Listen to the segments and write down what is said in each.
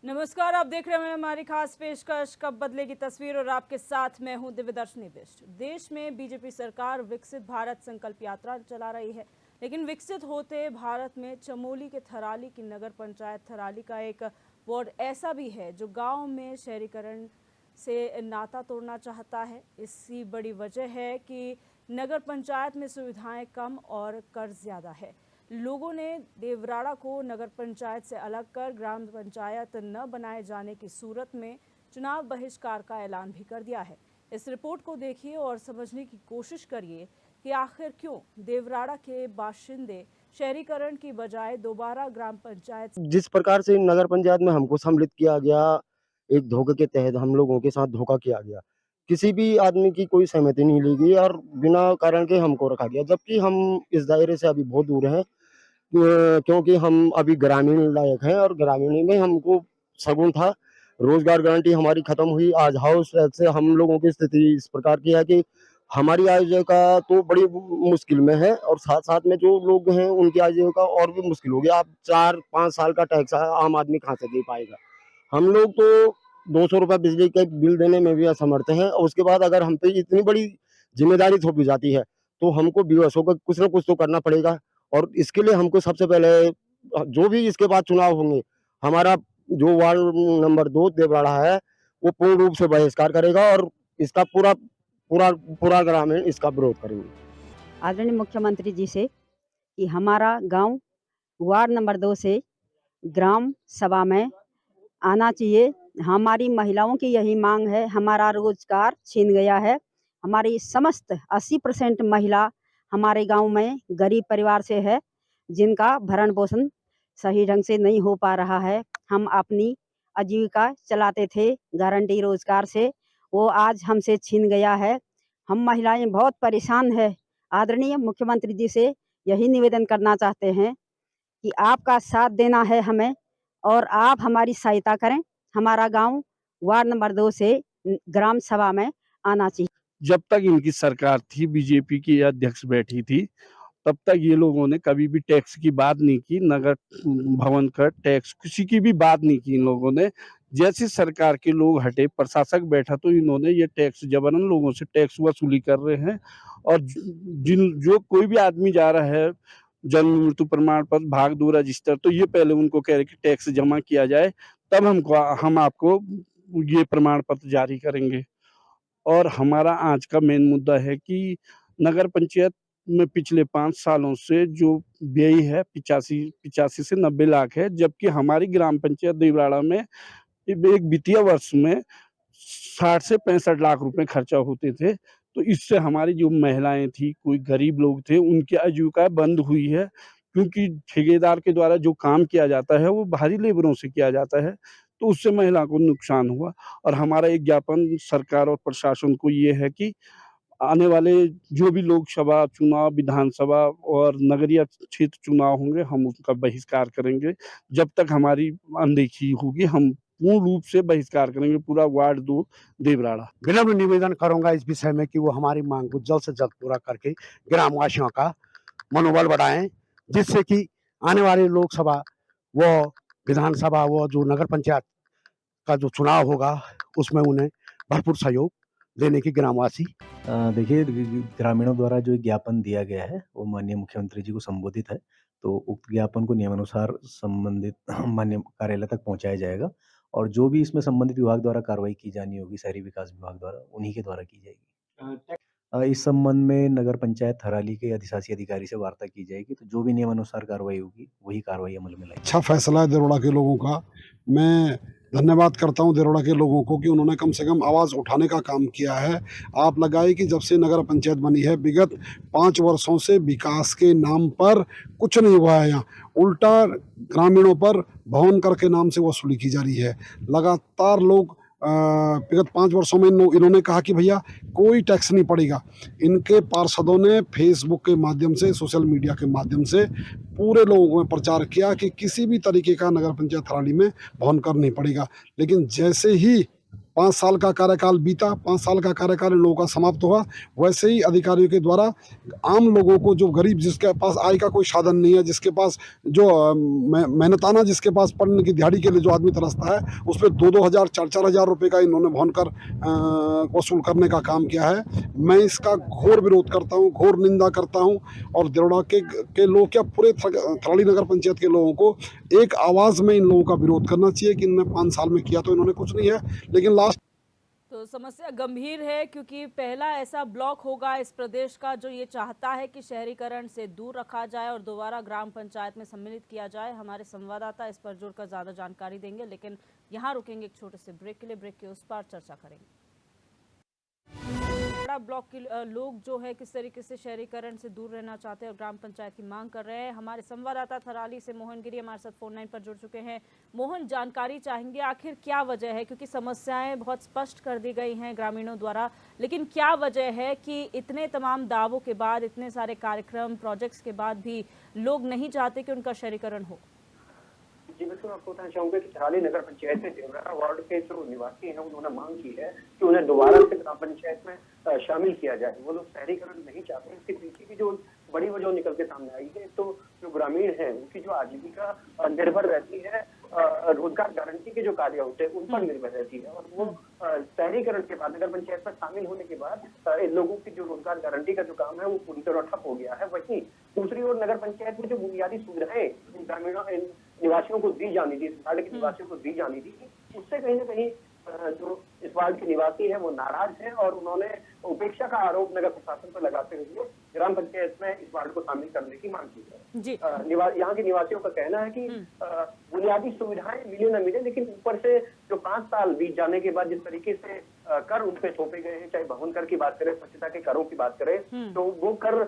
नमस्कार, आप देख रहे हैं हमारी खास पेशकश कब बदलेगी तस्वीर और आपके साथ मैं हूं दिव्यदर्शनी बिष्ट। देश में बीजेपी सरकार विकसित भारत संकल्प यात्रा चला रही है, लेकिन विकसित होते भारत में चमोली के थराली की नगर पंचायत थराली का एक वार्ड ऐसा भी है जो गांव में शहरीकरण से नाता तोड़ना चाहता है। इसकी बड़ी वजह है कि नगर पंचायत में सुविधाएं कम और कर्ज ज़्यादा है। लोगों ने देवराड़ा को नगर पंचायत से अलग कर ग्राम पंचायत न बनाए जाने की सूरत में चुनाव बहिष्कार का ऐलान भी कर दिया है। इस रिपोर्ट को देखिए और समझने की कोशिश करिए कि आखिर क्यों देवराड़ा के बाशिंदे शहरीकरण की बजाय दोबारा ग्राम पंचायत। जिस प्रकार से नगर पंचायत में हमको सम्मिलित किया गया, एक धोखे के तहत हम लोगों के साथ धोखा किया गया। किसी भी आदमी की कोई सहमति नहीं ली गई और बिना कारण के हमको रखा गया, जबकि हम इस दायरे से अभी बहुत दूर हैं। क्योंकि हम अभी ग्रामीण लायक हैं और ग्रामीण में हमको सगुन था। रोजगार गारंटी हमारी खत्म हुई। आज हाउस टैक्स से हम लोगों की स्थिति इस प्रकार की है कि हमारी आजीविका तो बड़ी मुश्किल में है और साथ-साथ में जो लोग हैं उनकी आजीविका और भी मुश्किल हो गया। आप 4-5 साल का टैक्स आम आदमी कहाँ से दे पाएगा? हम लोग तो ₹200 बिजली के बिल देने में भी असमर्थ हैं और उसके बाद अगर हम पे इतनी बड़ी ज़िम्मेदारी थोपी जाती है, तो हमको विवश होकर कुछ न कुछ तो करना पड़ेगा। और इसके लिए हमको सबसे पहले जो भी इसके बाद चुनाव होंगे, हमारा जो वार्ड नंबर 2 देवराड़ा है, वो पूर्ण रूप से बहिष्कार करेगा और इसका पूरा पूरा पूरा ग्रामीण इसका विरोध करेंगे। आदरणीय मुख्यमंत्री जी से कि हमारा गांव वार्ड नंबर 2 से ग्राम सभा में आना चाहिए। हमारी महिलाओं की यही मांग है। हमारा रोजगार छीन गया है। हमारी समस्त 80% महिला हमारे गांव में गरीब परिवार से है, जिनका भरण पोषण सही ढंग से नहीं हो पा रहा है। हम अपनी आजीविका चलाते थे गारंटी रोजगार से, वो आज हमसे छीन गया है। हम महिलाएं बहुत परेशान है। आदरणीय मुख्यमंत्री जी से यही निवेदन करना चाहते हैं कि आपका साथ देना है हमें और आप हमारी सहायता करें। हमारा गांव वार्ड नंबर 2 से ग्राम सभा में आना चाहिए। जब तक इनकी सरकार थी, बीजेपी की अध्यक्ष बैठी थी, तब तक ये लोगों ने कभी भी टैक्स की बात नहीं की, नगर भवन का टैक्स किसी की भी बात नहीं की इन लोगों ने। जैसे सरकार के लोग हटे, प्रशासक बैठा, तो इन्होंने ये टैक्स जबरन लोगों से टैक्स वसूली कर रहे हैं। और जो कोई भी आदमी जा रहा है जन्म मृत्यु प्रमाण पत्र, भाग 2 रजिस्टर, तो ये पहले उनको कह रहे कि टैक्स जमा किया जाए, तब हम आपको ये प्रमाण पत्र जारी करेंगे। और हमारा आज का मेन मुद्दा है कि नगर पंचायत में पिछले 5 सालों से जो व्यय है 85 से 90 लाख है, जबकि हमारी ग्राम पंचायत देवराड़ा में एक वित्तीय वर्ष में 60 से 65 लाख रुपए खर्चा होते थे। तो इससे हमारी जो महिलाएँ थी, कोई गरीब लोग थे, उनकी आजीविका बंद हुई है, क्योंकि ठेकेदार के द्वारा जो काम किया जाता है, वो बाहरी लेबरों से किया जाता है, तो उससे महिला को नुकसान हुआ। और हमारा एक ज्ञापन सरकार और प्रशासन को ये है कि आने वाले जो भी लोकसभा चुनाव, विधानसभा और नगरीय क्षेत्र चुनाव होंगे, हम उसका बहिष्कार करेंगे। जब तक हमारी अनदेखी होगी, हम पूर्ण रूप से बहिष्कार करेंगे पूरा वार्ड 2 देवराड़ा। विनम्र निवेदन करूँगा इस विषय में कि वो हमारी माँग को जल्द से जल्द पूरा करके ग्रामवासियों का मनोबल बढ़ाएँ, जिससे कि आने वाली लोकसभा व विधानसभा व जो नगर पंचायत का जो चुनाव होगा, उसमें उन्हें भरपूर सहयोग देने की ग्रामवासी। देखिए ग्रामीणों द्वारा जो एक ज्ञापन दिया गया है, वो माननीय मुख्यमंत्री जी को संबोधित है, तो उक्त ज्ञापन को नियमानुसार संबंधित माननीय कार्यालय तक पहुँचाया जाएगा और जो भी इसमें संबंधित विभाग द्वारा कार्रवाई की जानी होगी, शहरी विकास विभाग द्वारा, उन्हीं के द्वारा की जाएगी। इस संबंध में नगर पंचायत थराली के अधिशासी अधिकारी से वार्ता की जाएगी, तो जो भी नियमानुसार कार्रवाई होगी, वही कार्रवाई अमल में लाएगी। अच्छा फैसला है देवराड़ा के लोगों का। मैं धन्यवाद करता हूँ देवराड़ा के लोगों को कि उन्होंने कम से कम आवाज़ उठाने का काम किया है। आप लगाए कि जब से नगर पंचायत बनी है, विगत 5 वर्षों से विकास के नाम पर कुछ नहीं हुआ है यहाँ। उल्टा ग्रामीणों पर भवन कर के नाम से वसूली की जा रही है। लगातार लोग विगत 5 वर्षों में इन्होंने कहा कि भैया कोई टैक्स नहीं पड़ेगा। इनके पार्षदों ने फेसबुक के माध्यम से, सोशल मीडिया के माध्यम से पूरे लोगों में प्रचार किया कि किसी भी तरीके का नगर पंचायत थराली में भवन कर नहीं पड़ेगा। लेकिन जैसे ही 5 साल का कार्यकाल बीता, 5 साल का कार्यकाल इन लोगों का समाप्त हुआ। वैसे ही अधिकारियों के द्वारा आम लोगों को, जो गरीब जिसके पास आय का कोई साधन नहीं है, जिसके पास जो मेहनताना, जिसके पास पढ़ने की दिहाड़ी के लिए जो आदमी तरसता है, उस पे 2-2 हज़ार 4-4 हज़ार रुपये का इन्होंने भौनकर वसूल करने का काम किया है। मैं इसका घोर विरोध करता हूँ, घोर निंदा करता हूँ। और देवड़ा के लोग क्या, पूरे थराली नगर पंचायत के लोगों को एक आवाज़ में इन लोगों का विरोध करना चाहिए कि इन्होंने 5 साल में किया तो इन्होंने कुछ नहीं है, लेकिन लास्ट तो समस्या गंभीर है, क्योंकि पहला ऐसा ब्लॉक होगा इस प्रदेश का जो ये चाहता है कि शहरीकरण से दूर रखा जाए और दोबारा ग्राम पंचायत में सम्मिलित किया जाए। हमारे संवाददाता इस पर जुड़कर ज़्यादा जानकारी देंगे, लेकिन यहाँ रुकेंगे एक छोटे से ब्रेक के लिए। ब्रेक के उस पार चर्चा करेंगे। बड़ा ब्लॉक के लोग जो है किस तरीके से शहरीकरण से दूर रहना चाहते हैं और ग्राम पंचायत की मांग कर रहे हैं। हमारे संवाददाता थराली से मोहन गिरी हमारे साथ फोन लाइन पर जुड़ चुके हैं। मोहन, जानकारी चाहेंगे आखिर क्या वजह है, क्योंकि समस्याएं बहुत स्पष्ट कर दी गई हैं ग्रामीणों द्वारा, लेकिन क्या वजह है कि इतने तमाम दावों के बाद, इतने सारे कार्यक्रम प्रोजेक्ट्स के बाद भी लोग नहीं चाहते कि उनका शहरीकरण हो? जी बिल्कुल, आपको बताना चाहूंगा कि थराली नगर पंचायत में देवरा वार्ड के जो निवासी हैं उन्होंने मांग की है कि उन्हें दोबारा से ग्राम पंचायत में शामिल किया जाए। वो लोग शहरीकरण नहीं चाहते। इसके पीछे की जो बड़ी वजह निकल के सामने आई है, तो जो ग्रामीण है उनकी जो आजीविका निर्भर रहती है रोजगार गारंटी के जो कार्य होते हैं उन पर निर्भर रहती है। और वो शहरीकरण के बाद, नगर पंचायत में शामिल होने के बाद इन लोगों की जो रोजगार गारंटी का जो काम है वो पूरी तरह ठप हो गया है। वहीं दूसरी ओर नगर पंचायत में जो बुनियादी सुविधाएं इन ग्रामीणों, इन निवासियों को दी जानी थी, इस वार्ड के निवासियों को दी जानी थी, उससे कहीं ना कहीं जो इस वार्ड के निवासी है वो नाराज है और उन्होंने उपेक्षा का आरोप नगर प्रशासन पर लगाते हुए ग्राम पंचायत में इस वार्ड को शामिल करने की मांग की है। जी। यहाँ के निवासियों का कहना है कि बुनियादी सुविधाएं मिले न मिले, लेकिन ऊपर से जो 5 साल बीत जाने के बाद जिस तरीके से कर उन पे थोपे गए हैं, चाहे भवन कर की बात करें, स्वच्छता के करों की बात करें, तो वो कर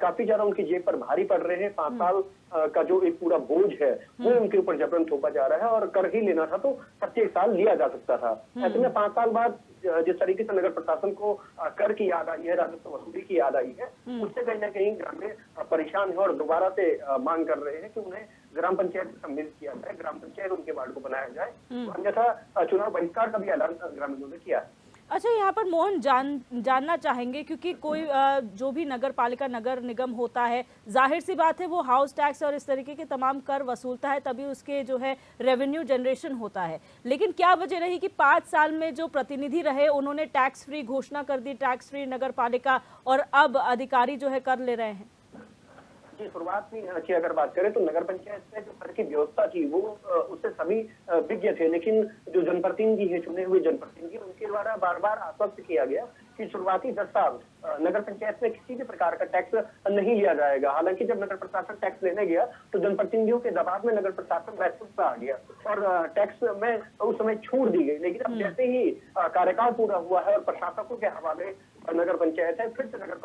काफी ज्यादा उनकी जेब पर भारी पड़ रहे हैं। 5 साल का जो एक पूरा बोझ है वो उनके ऊपर जबरन थोपा जा रहा है और कर ही लेना था तो प्रत्येक साल लिया जा सकता था। ऐसे में 5 साल बाद जिस तरीके से नगर प्रशासन को कर की याद आई है, राजस्व वसूली की याद आई है, उससे कहीं ना कहीं ग्रामीण परेशान है और दोबारा से मांग कर रहे हैं कि उन्हें ग्राम पंचायत में सम्मिलित किया जाए, ग्राम पंचायत उनके वार्ड को बनाया जाए। अन्यथा चुनाव बहिष्कार का भी ऐलान ग्रामीणों ने किया है। अच्छा, यहाँ पर मोहन जानना चाहेंगे, क्योंकि कोई जो भी नगर पालिका, नगर निगम होता है, जाहिर सी बात है वो हाउस टैक्स और इस तरीके के तमाम कर वसूलता है, तभी उसके जो है रेवेन्यू जनरेशन होता है। लेकिन क्या वजह रही कि 5 साल में जो प्रतिनिधि रहे उन्होंने टैक्स फ्री घोषणा कर दी, टैक्स फ्री नगर पालिका, और अब अधिकारी जो है कर ले रहे हैं? जी, शुरुआत में की अगर बात करें तो नगर पंचायत में जो कर की व्यवस्था थी वो उससे सभी विज्ञ थे, लेकिन जो जनप्रतिनिधि है, चुने हुए जनप्रतिनिधि, उनके द्वारा बार बार आश्वस्त किया गया कि शुरुआती 10 साल नगर पंचायत में किसी भी प्रकार का टैक्स नहीं लिया जाएगा। हालांकि जब नगर प्रशासन टैक्स लेने गया तो जनप्रतिनिधियों के दबाव में नगर प्रशासन बैठक आ गया और टैक्स में उस समय छूट दी गई। लेकिन अब जैसे ही कार्यकाल पूरा हुआ है और प्रशासकों के हवाले नगर पंचायत है, फिर से नगर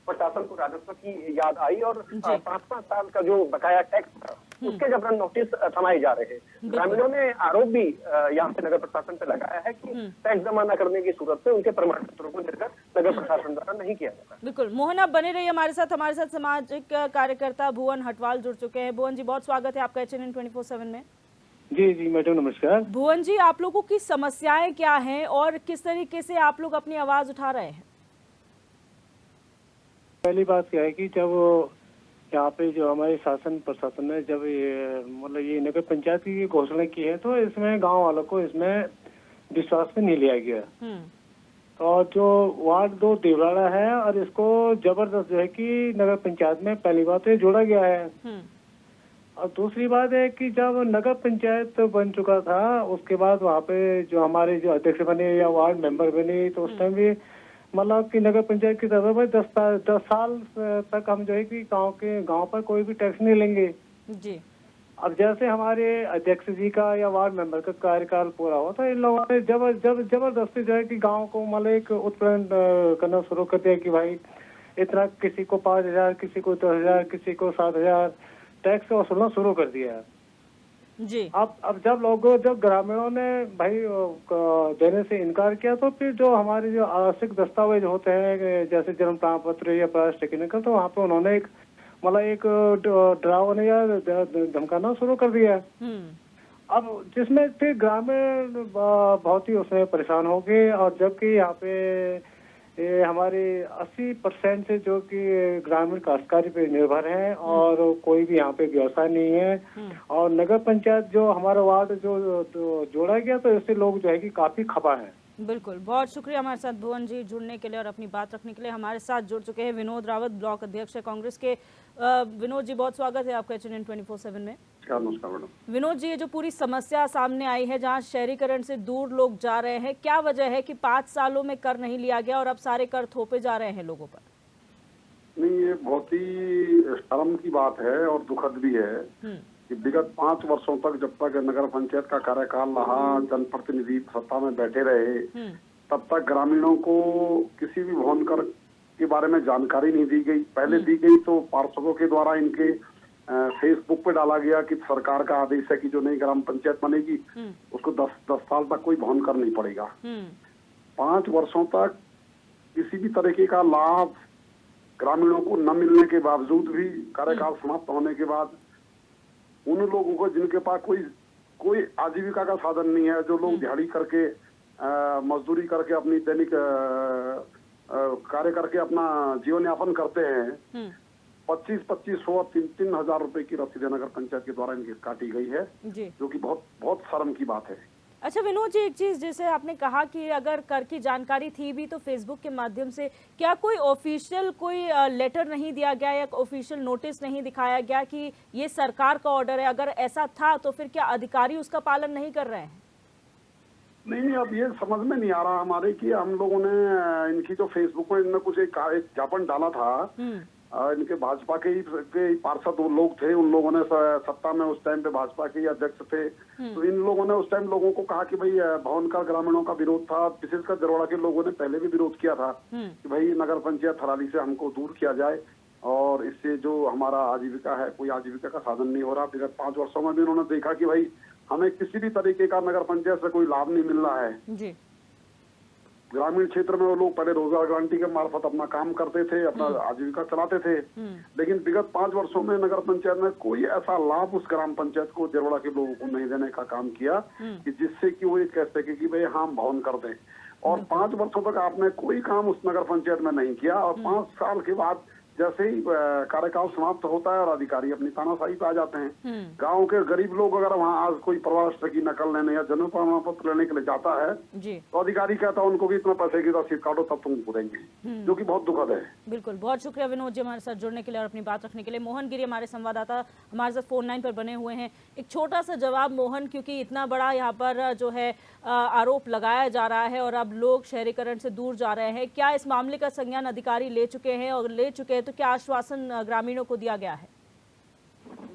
प्रशासन को राजस्व की याद आई और 5-5 साल का जो बकाया टैक्स था उसके जबरन नोटिस थमाए जा रहे हैं। ग्रामीणों ने आरोप भी यहाँ पे नगर प्रशासन पे लगाया है कि टैक्स जमा न करने की सूरत में उनके प्रमाण पत्रों को निर्गत नगर प्रशासन द्वारा नहीं किया जाता। बिल्कुल मोहन, आप बने रहिए हमारे साथ सामाजिक कार्यकर्ता भुवन हटवाल जुड़ चुके हैं। भुवन जी, बहुत स्वागत है आपका HNN 24/7 में। जी जी मैडम, नमस्कार। भुवन जी, आप लोगों की समस्याएं क्या हैं और किस तरीके से आप लोग अपनी आवाज उठा रहे हैं? पहली बात क्या है कि जब यहाँ पे जो हमारे शासन प्रशासन ने जब ये मतलब ये नगर पंचायत की घोषणा की है तो इसमें गांव वालों को इसमें विश्वास में नहीं लिया गया। और जो वार्ड 2 देवराड़ा है और इसको जबरदस्त जो है कि नगर पंचायत में पहली बात तो जोड़ा गया है। और दूसरी बात है कि जब नगर पंचायत बन चुका था उसके बाद वहाँ पे जो हमारे जो अध्यक्ष बने या वार्ड मेंबर बने तो उस टाइम भी मतलब कि नगर पंचायत की तरफ से 10 साल तक हम जो है कि गांव पर कोई भी टैक्स नहीं लेंगे जी। अब जैसे हमारे अध्यक्ष जी का या वार्ड मेंबर का कार्यकाल पूरा हुआ तो इन लोगों ने जबरदस्ती जो है कि गांव को मतलब एक उत्पीड़न करना शुरू कर दिया कि भाई इतना, किसी को 5,000, किसी को 10,000, किसी को 7,000 टैक्स वसूलना शुरू कर दिया जी। अब जब ग्रामीणों ने भाई देने से इनकार किया तो फिर जो हमारे जो आवश्यक दस्तावेज होते हैं जैसे जन्म प्रमाण पत्र या प्रयास टेक्निकल, तो वहाँ पे उन्होंने एक मतलब एक डरावना या धमकाना शुरू कर दिया। अब जिसमें थे ग्रामीण बहुत ही उसमें परेशान हो गए, और जबकि यहाँ पे ये हमारे 80% से जो कि ग्रामीण काश्तकारी पे निर्भर हैं, और कोई भी यहाँ पे व्यवसाय नहीं है। और नगर पंचायत जो हमारा वार्ड जो जोड़ा गया, तो इससे लोग जो है कि काफी खफा हैं। बिल्कुल, बहुत शुक्रिया हमारे साथ भुवन जी जुड़ने के लिए और अपनी बात रखने के लिए। हमारे साथ जुड़ चुके हैं विनोद रावत, ब्लॉक अध्यक्ष है कांग्रेस के। विनोद जी, बहुत स्वागत है आपका HNN 24/7 में। नमस्कार मैडम। विनोद जी, ये जो पूरी समस्या सामने आई है, जहां शहरीकरण से दूर लोग जा रहे हैं, क्या वजह है कि 5 सालों में कर नहीं लिया गया और अब सारे कर थोपे जा रहे हैं लोगों पर? नहीं, ये बहुत ही शर्म की बात है और दुखद भी है कि विगत 5 वर्षों तक जब तक नगर पंचायत का कार्यकाल रहा, जनप्रतिनिधि सत्ता में बैठे रहे, तब तक ग्रामीणों को किसी भी भवन कर के बारे में जानकारी नहीं दी गई। पहले दी गई तो पार्षदों के द्वारा इनके फेसबुक पे डाला गया कि सरकार का आदेश है कि जो नई ग्राम पंचायत बनेगी उसको 10 साल तक कोई भवन कर नहीं पड़ेगा। 5 वर्षों तक किसी भी तरीके का लाभ ग्रामीणों को न मिलने के बावजूद भी कार्यकाल समाप्त होने के बाद उन लोगों को जिनके पास कोई आजीविका का साधन नहीं है, जो लोग दिहाड़ी करके मजदूरी करके अपनी दैनिक कार्य करके अपना जीवन यापन करते हैं, 2500 और 3 हजार रुपए की रसीदें नगर पंचायत के द्वारा इनकी काटी गई है, जो कि बहुत बहुत शर्म की बात है। अच्छा विनोद जी, एक चीज जैसे आपने कहा कि अगर कर की जानकारी थी भी तो फेसबुक के माध्यम से, क्या कोई ऑफिशियल कोई लेटर नहीं दिया गया या ऑफिशियल नोटिस नहीं दिखाया गया कि ये सरकार का ऑर्डर है? अगर ऐसा था तो फिर क्या अधिकारी उसका पालन नहीं कर रहे हैं? नहीं, अब ये समझ में नहीं आ रहा हमारे कि हम लोगों ने इनकी जो फेसबुक में इनने कुछ एक ज्ञापन डाला था, इनके भाजपा के ही पार्षद लोग थे, उन लोगों ने सत्ता में उस टाइम पे भाजपा के ही अध्यक्ष थे, तो इन लोगों ने उस टाइम लोगों को कहा कि भाई भवन का ग्रामीणों का विरोध था, विशेषकर जरोड़ा के लोगों ने पहले भी विरोध किया था कि भाई नगर पंचायत थराली से हमको दूर किया जाए और इससे जो हमारा आजीविका है, कोई आजीविका का साधन नहीं हो रहा। विगत 5 वर्षों में भी उन्होंने देखा कि भाई हमें किसी भी तरीके का नगर पंचायत से कोई लाभ नहीं मिल रहा है जी। ग्रामीण क्षेत्र में वो लोग पहले रोजगार गारंटी के मार्फत अपना काम करते थे, अपना आजीविका चलाते थे, लेकिन विगत 5 वर्षों में नगर पंचायत ने कोई ऐसा लाभ उस ग्राम पंचायत को, जरोड़ा के लोगों को नहीं देने का काम किया कि जिससे कि वो ये कह सके कि भाई हम भवन कर दें। और 5 वर्षों तक आपने कोई काम उस नगर पंचायत में नहीं किया, और 5 साल के बाद जैसे ही कार्यकाल समाप्त होता है और अधिकारी अपनी तानाशाही पे आ जाते हैं। गांव के गरीब लोग अगर वहाँ आज कोई प्रवास की नकल लेने या जन्म प्रमाण पत्र लेने के लिए जाता है तो अधिकारी कहता है उनको भी इतना पैसे की रसीद काटो तब तुमको देंगे, जो कि बहुत दुखद है। बिल्कुल, बहुत शुक्रिया विनोद जी हमारे साथ जुड़ने के लिए और अपनी बात रखने के लिए। मोहन गिरी हमारे संवाददाता हमारे साथ फोन लाइन पर बने हुए हैं। एक छोटा सा जवाब मोहन, क्योंकि इतना बड़ा यहाँ पर जो है आरोप लगाया जा रहा है और अब लोग शहरीकरण से दूर जा रहे हैं, क्या इस मामले का संज्ञान अधिकारी ले चुके हैं, और ले चुके हैं तो क्या आश्वासन ग्रामीणों को दिया गया है?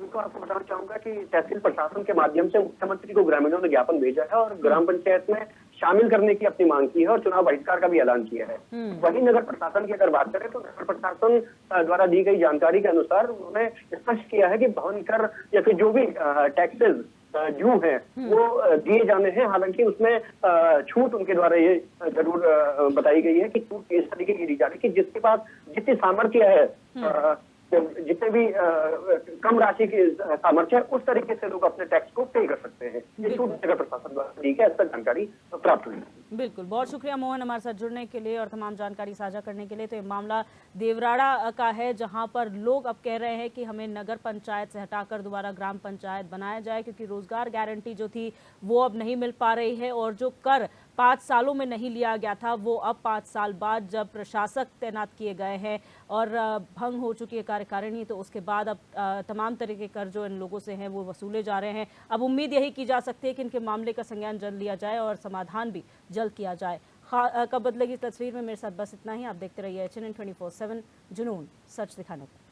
तो आपको बताना चाहूंगा कि तहसील प्रशासन के माध्यम से मुख्यमंत्री को ग्रामीणों ने ज्ञापन भेजा है और ग्राम पंचायत में शामिल करने की अपनी मांग की है और चुनाव बहिष्कार का भी ऐलान किया है। वहीं नगर प्रशासन की अगर बात करें तो नगर प्रशासन द्वारा दी गई जानकारी के अनुसार उन्होंने स्पष्ट किया है कि भवन कर या फिर जो भी टैक्सेस ड्यू है वो दिए जाने हैं। हालांकि उसमें छूट उनके द्वारा ये जरूर बताई गई है कि छूट इस तरीके की दी जा रही है कि जिसके पास जितनी सामर्थ्य है, जितने भी कम राशि की सामर्थ्य है, उस तरीके से लोग अपने टैक्स को पे कर सकते हैं। ये छूट नगर प्रशासन द्वारा दी है, ऐसा जानकारी प्राप्त हुई। बिल्कुल, बहुत शुक्रिया मोहन हमारे साथ जुड़ने के लिए और तमाम जानकारी साझा करने के लिए। तो ये मामला देवराड़ा का है, जहां पर लोग अब कह रहे हैं कि हमें नगर पंचायत से हटाकर दोबारा ग्राम पंचायत बनाया जाए, क्योंकि रोजगार गारंटी जो थी वो अब नहीं मिल पा रही है, और जो कर 5 सालों में नहीं लिया गया था वो अब 5 साल बाद जब प्रशासक तैनात किए गए हैं और भंग हो चुकी है कार्यकारिणी, तो उसके बाद अब तमाम तरह के कर जो इन लोगों से हैं वो वसूले जा रहे हैं। अब उम्मीद यही की जा सकती है कि इनके मामले का संज्ञान जल्द लिया जाए और समाधान भी जल्द किया जाए। कब बदलेगी तस्वीर में मेरे साथ बस इतना ही। आप देखते रहिए HNN 24/7, जुनून सच दिखाने पर।